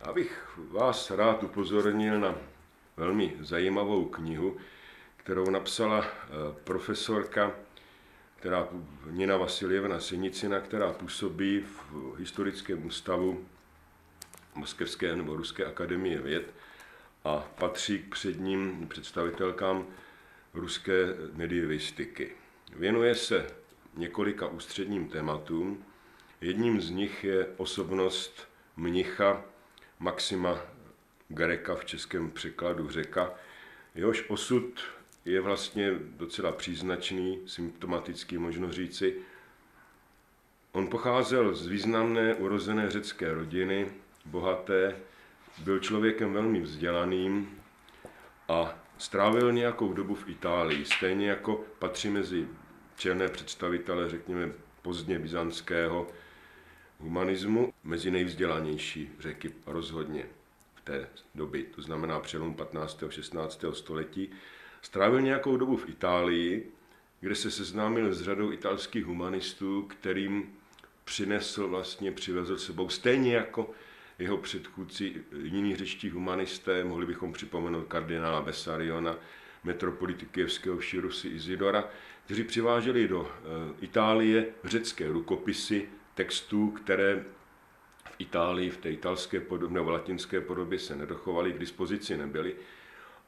Abych vás rád upozornil na velmi zajímavou knihu, kterou napsala profesorka Nina Vasiljevna Senicina, která působí v historickém ústavu Moskevské nebo Ruské akademie věd a patří k předním představitelkám ruské medievistiky. Věnuje se několika ústředním tématům. Jedním z nich je osobnost mnicha Maxima Greka, v českém překladu Řeka. Jehož osud je vlastně docela příznačný, symptomatický, možno říci. On pocházel z významné urozené řecké rodiny, bohaté, byl člověkem velmi vzdělaným a strávil nějakou dobu v Itálii, stejně jako patří mezi čelné představitele, řekněme, pozdně byzantského humanismu, mezi nejvzdělanější Řeky rozhodně v té doby, to znamená přelom 15. a 16. století. Strávil nějakou dobu v Itálii, kde se seznámil s řadou italských humanistů, kterým přivezl sebou, stejně jako jeho předchůdci, jiní řečtí humanisté, mohli bychom připomenout kardinála Bessariona, metropolity kyjevského Vširusy Izidora, kteří přiváželi do Itálie řecké rukopisy textů, které v Itálii, v té italské podobě nebo latinské podobě se nedochovaly, k dispozici nebyly.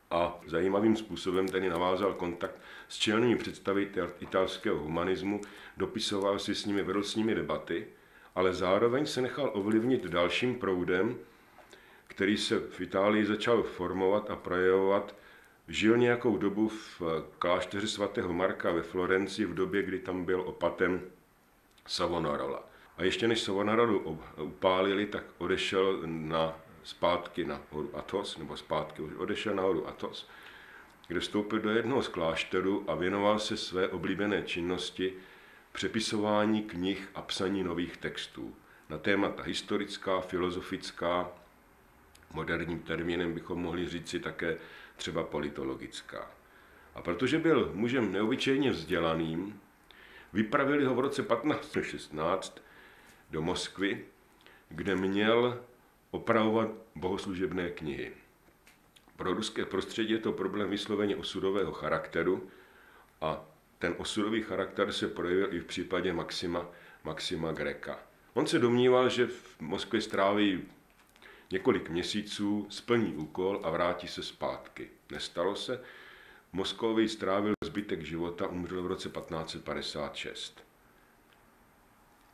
A zajímavým způsobem tedy navázal kontakt s čelnými představiteli italského humanismu, dopisoval si s nimi, vedl s nimi debaty, ale zároveň se nechal ovlivnit dalším proudem, který se v Itálii začal formovat a projevovat. Žil nějakou dobu v klášteře svatého Marka ve Florencii v době, kdy tam byl opatem Savonarola. A ještě než Savonarolu upálili, tak odešel zpátky na horu Athos, odešel na horu Athos, kde vstoupil do jednoho z klášterů a věnoval se své oblíbené činnosti přepisování knih a psaní nových textů na témata historická, filozofická, moderním termínem bychom mohli říci také třeba politologická. A protože byl mužem neobyčejně vzdělaným, vypravili ho v roce 1516 do Moskvy, kde měl opravovat bohoslužebné knihy. Pro ruské prostředí je to problém vysloveně osudového charakteru a ten osudový charakter se projevil i v případě Maxima Greka. On se domníval, že v Moskvě stráví několik měsíců, splní úkol a vrátí se zpátky. Nestalo se. V Moskvě strávil zbytek života, umřel v roce 1556.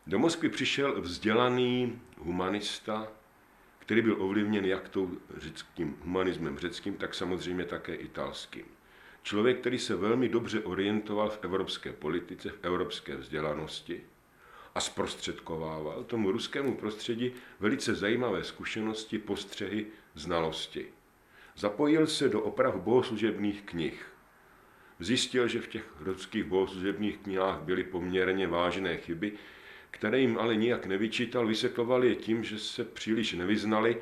Do Moskvy přišel vzdělaný humanista, který byl ovlivněn jak tím humanismem řeckým, tak samozřejmě také italským. Člověk, který se velmi dobře orientoval v evropské politice, v evropské vzdělanosti a zprostředkovával tomu ruskému prostředí velice zajímavé zkušenosti, postřehy, znalosti. Zapojil se do oprav bohoslužebných knih. Zjistil, že v těch ruských bohoslužebných knihách byly poměrně vážné chyby, které jim ale nijak nevyčítal, vysvětloval je tím, že se příliš nevyznali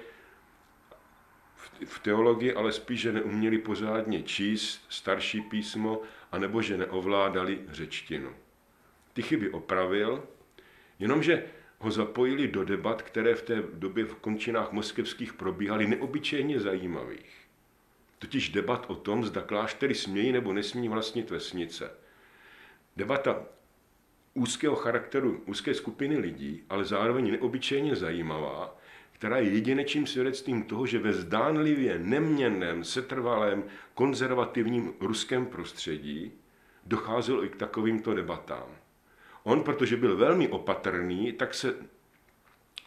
v teologii, ale spíš, že neuměli pořádně číst starší písmo, anebo že neovládali řečtinu. Ty chyby opravil, jenomže ho zapojili do debat, které v té době v končinách moskevských probíhaly neobyčejně zajímavých. Totiž debat o tom, zda kláštery smějí nebo nesmí vlastnit vesnice. Debata úzkého charakteru, úzké skupiny lidí, ale zároveň neobyčejně zajímavá, která je jedinečným svědectvím toho, že ve zdánlivě neměnném, setrvalém, konzervativním ruském prostředí docházelo i k takovýmto debatám. On, protože byl velmi opatrný, tak se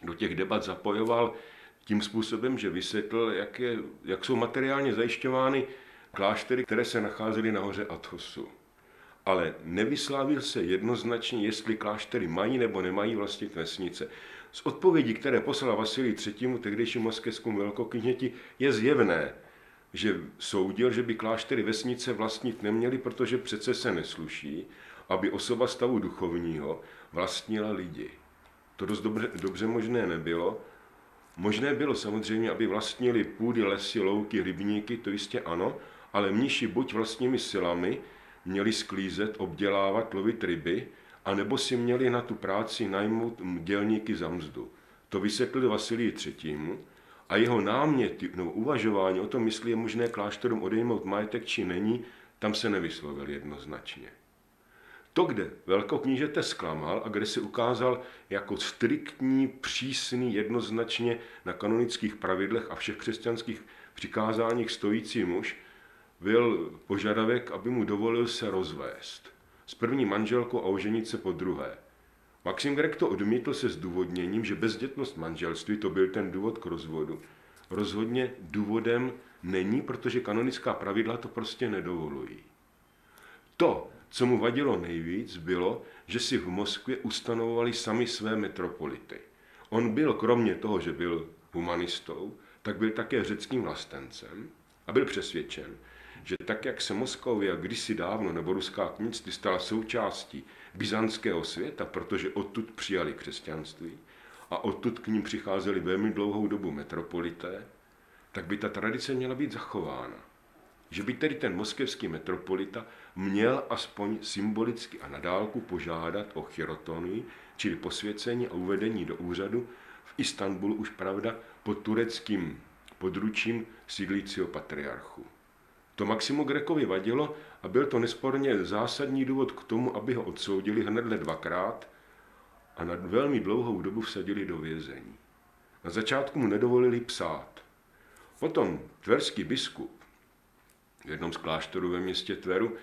do těch debat zapojoval tím způsobem, že vysvětlil, jak jsou materiálně zajišťovány kláštery, které se nacházely na hoře Athosu. Ale nevyslávil se jednoznačně, jestli kláštery mají nebo nemají vlastnit vesnice. Z odpovědí, které poslal Vasilij III., tehdejšímu moskevskému velkokněti, je zjevné, že soudil, že by kláštery vesnice vlastnit neměly, protože přece se nesluší, aby osoba stavu duchovního vlastnila lidi. To dost dobře možné nebylo. Možné bylo samozřejmě, aby vlastnili půdy, lesy, louky, rybníky, to jistě ano, ale mniši buď vlastními silami měli sklízet, obdělávat, lovit ryby, anebo si měli na tu práci najmout dělníky za mzdu. To vysvětlil Vasilij III. a jeho náměty nebo uvažování o tom, jestli je možné klášterům odejmout majetek či není, tam se nevyslovil jednoznačně. To, kde velkoknížete zklamal a kde se ukázal jako striktní, přísný, jednoznačně na kanonických pravidlech a všech křesťanských přikázáních stojící muž, byl požadavek, aby mu dovolil se rozvést s první manželkou a oženit se po druhé. Maxim Gregg to odmítl se zdůvodněním, že bezdětnost manželství, to byl ten důvod k rozvodu, rozhodně důvodem není, protože kanonická pravidla to prostě nedovolují. To, co mu vadilo nejvíc, bylo, že si v Moskvě ustanovovali sami své metropolity. On byl, kromě toho, že byl humanistou, tak byl také řeckým vlastencem a byl přesvědčen, že tak, jak se Moskvia kdysi dávno nebo ruská knížství stala součástí byzantského světa, protože odtud přijali křesťanství a odtud k ním přicházeli velmi dlouhou dobu metropolité, tak by ta tradice měla být zachována. Že by tedy ten moskevský metropolita měl aspoň symbolicky a na dálku požádat o chirotonii, čili posvěcení a uvedení do úřadu v Istanbulu už pravda pod tureckým područím sídlícího patriarchu. To Maximu Greckovi vadilo a byl to nesporně zásadní důvod k tomu, aby ho odsoudili hnedle dvakrát a na velmi dlouhou dobu vsadili do vězení. Na začátku mu nedovolili psát. Potom tverský biskup v jednom z klášterů ve městě Tveru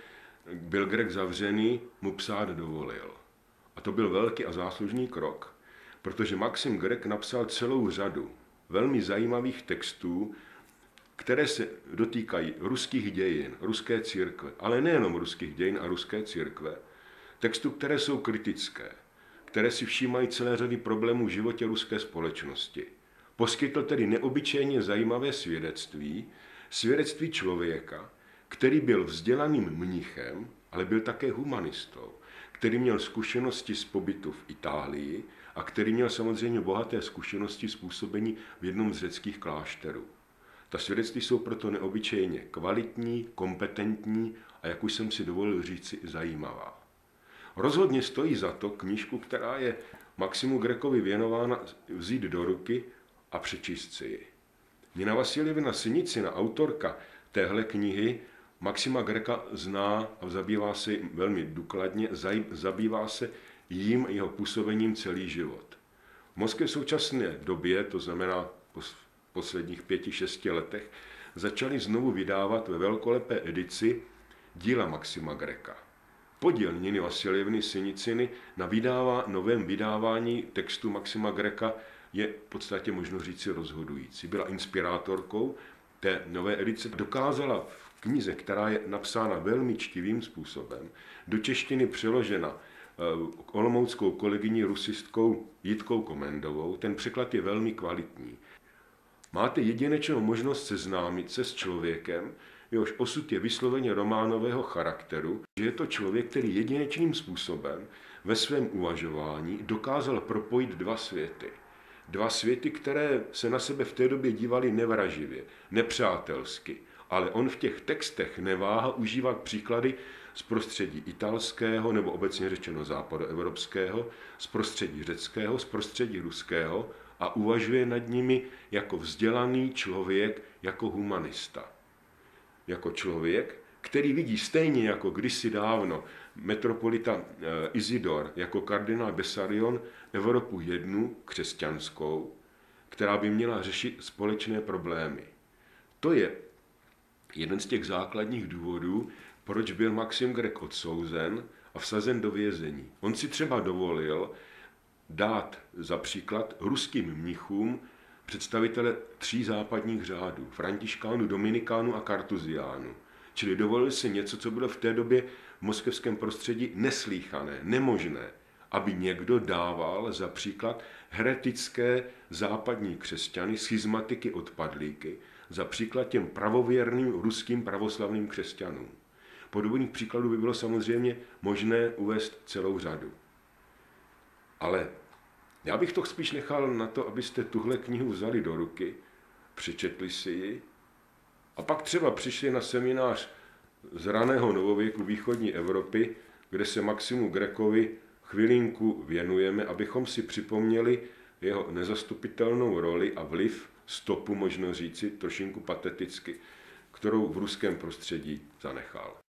byl Gregg zavřený, mu psát dovolil. A to byl velký a záslužný krok, protože Maxim Gregg napsal celou řadu velmi zajímavých textů, které se dotýkají ruských dějin, ruské církve, ale nejenom ruských dějin a ruské církve, textů, které jsou kritické, které si všímají celé řady problémů v životě ruské společnosti. Poskytl tedy neobyčejně zajímavé svědectví člověka, který byl vzdělaným mnichem, ale byl také humanistou, který měl zkušenosti z pobytu v Itálii a který měl samozřejmě bohaté zkušenosti z působení v jednom z řeckých klášterů. Ta svědectví jsou proto neobyčejně kvalitní, kompetentní a, jak už jsem si dovolil říci, zajímavá. Rozhodně stojí za to knížku, která je Maximu Greckovi věnována, vzít do ruky a přečíst si ji. Nina Vasiljevna Sinicina, autorka téhle knihy, Maxima Grecka zná a zabývá se velmi důkladně, zabývá se jím a jeho působením celý život. V Moskvě v současné době, to znamená v posledních 5-6 letech, začali znovu vydávat ve velkolepé edici díla Maxima Grecka. Podíl Niny Vasiljevny Siniciny na novém vydávání textu Maxima Grecka je v podstatě možno říci rozhodující. Byla inspirátorkou té nové edice, dokázala v knize, která je napsána velmi čtivým způsobem, do češtiny přeložena olomouckou kolegyní rusistkou Jitkou Komendovou. Ten překlad je velmi kvalitní. Máte jedinečnou možnost seznámit se s člověkem, jehož osud je vysloveně románového charakteru, že je to člověk, který jedinečným způsobem ve svém uvažování dokázal propojit dva světy. Dva světy, které se na sebe v té době dívaly nevraživě, nepřátelsky, ale on v těch textech neváha užívat příklady z prostředí italského nebo obecně řečeno západoevropského, z prostředí řeckého, z prostředí ruského a uvažuje nad nimi jako vzdělaný člověk, jako humanista. Jako člověk, který vidí stejně jako kdysi dávno metropolita Izidor, jako kardinál Bessarion, Evropu jednu, křesťanskou, která by měla řešit společné problémy. To je jeden z těch základních důvodů, proč byl Maxim Gregg odsouzen a vsazen do vězení. On si třeba dovolil dát za příklad ruským mnichům představitele 3 západních řádů, františkánů, dominikánů a kartuziánů. Čili dovolil si něco, co bylo v té době v moskevském prostředí neslýchané, nemožné, aby někdo dával za příklad heretické západní křesťany, schizmatiky, odpadlíky, za příklad těm pravověrným ruským pravoslavným křesťanům. Podobných příkladů by bylo samozřejmě možné uvést celou řadu. Ale já bych to spíš nechal na to, abyste tuhle knihu vzali do ruky, přečetli si ji a pak třeba přišli na seminář z raného novověku východní Evropy, kde se Maximu Greckovi chvilinku věnujeme, abychom si připomněli jeho nezastupitelnou roli a vliv stopu, možno říci, trošinku pateticky, kterou v ruském prostředí zanechal.